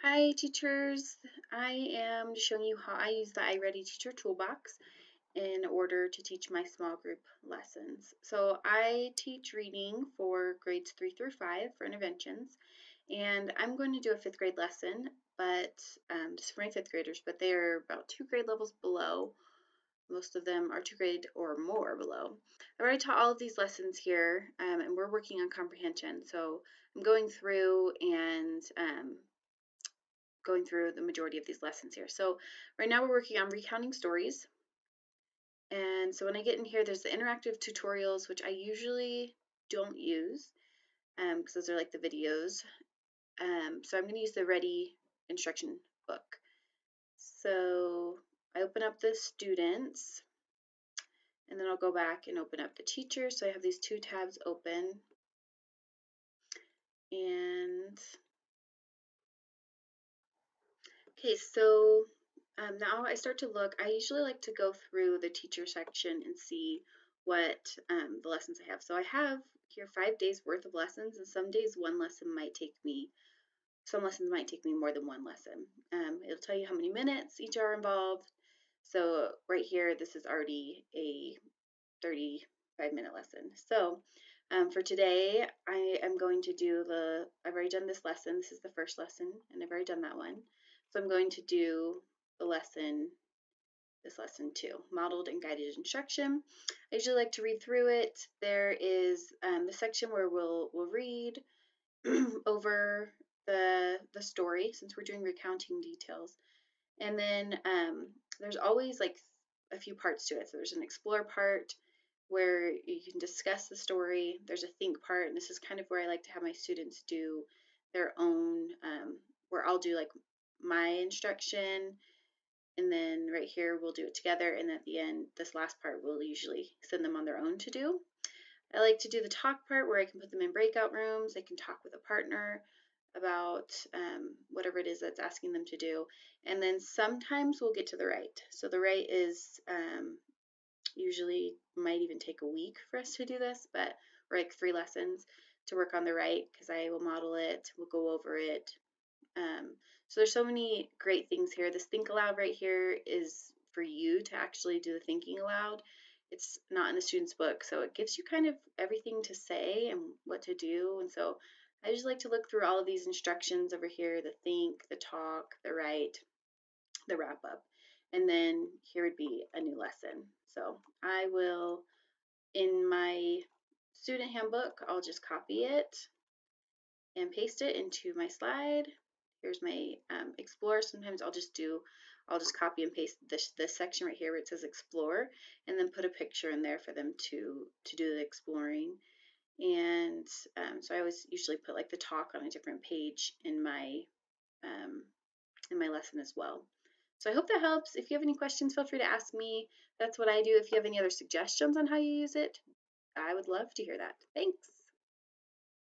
Hi teachers, I am showing you how I use the iReady teacher toolbox in order to teach my small group lessons. So I teach reading for grades 3 through 5 for interventions, and I'm going to do a 5th grade lesson, but just for my 5th graders, but they're about 2 grade levels below. Most of them are 2 grade or more below. I've already taught all of these lessons here, and we're working on comprehension. So I'm going through and going through the majority of these lessons here. So right now we're working on recounting stories. And so when I get in here, there's the interactive tutorials, which I usually don't use because those are like the videos. So I'm going to use the Ready instruction book. So I open up the students, and then I'll go back and open up the teacher. So I have these two tabs open. And okay, so now I start to look. I usually like to go through the teacher section and see what the lessons I have. So I have here 5 days worth of lessons, and some days one lesson might take me, some lessons might take me more than one lesson. It'll tell you how many minutes each are involved. So right here, this is already a 35-minute lesson. So for today, I am going to do I've already done this lesson. This is the first lesson, and I've already done that one. So I'm going to do the lesson, this lesson 2, modeled and guided instruction. I usually like to read through it. There is the section where we'll read over the story, since we're doing recounting details. And then there's always like a few parts to it. So there's an explore part where you can discuss the story. There's a think part, and this is kind of where I like to have my students do their own, where I'll do like my instruction, and then right here we'll do it together, and at the end, this last part, we'll usually send them on their own to do. I like to do the talk part where I can put them in breakout rooms. They can talk with a partner about whatever it is that's asking them to do. And then sometimes we'll get to the write. So the write is usually might even take a week for us to do this, but or like 3 lessons to work on the write, because I will model it, we'll go over it. So there's so many great things here. This think aloud right here is for you to actually do the thinking aloud. It's not in the student's book, so it gives you kind of everything to say and what to do. And so I just like to look through all of these instructions over here, the think, the talk, the write, the wrap up. And then here would be a new lesson. So I will, in my student handbook, I'll just copy it and paste it into my slide. Here's my explore. Sometimes I'll just copy and paste this section right here where it says explore, and then put a picture in there for them to do the exploring. And so I always usually put like the talk on a different page in my lesson as well. So I hope that helps. If you have any questions, feel free to ask me. That's what I do. If you have any other suggestions on how you use it, I would love to hear that. Thanks.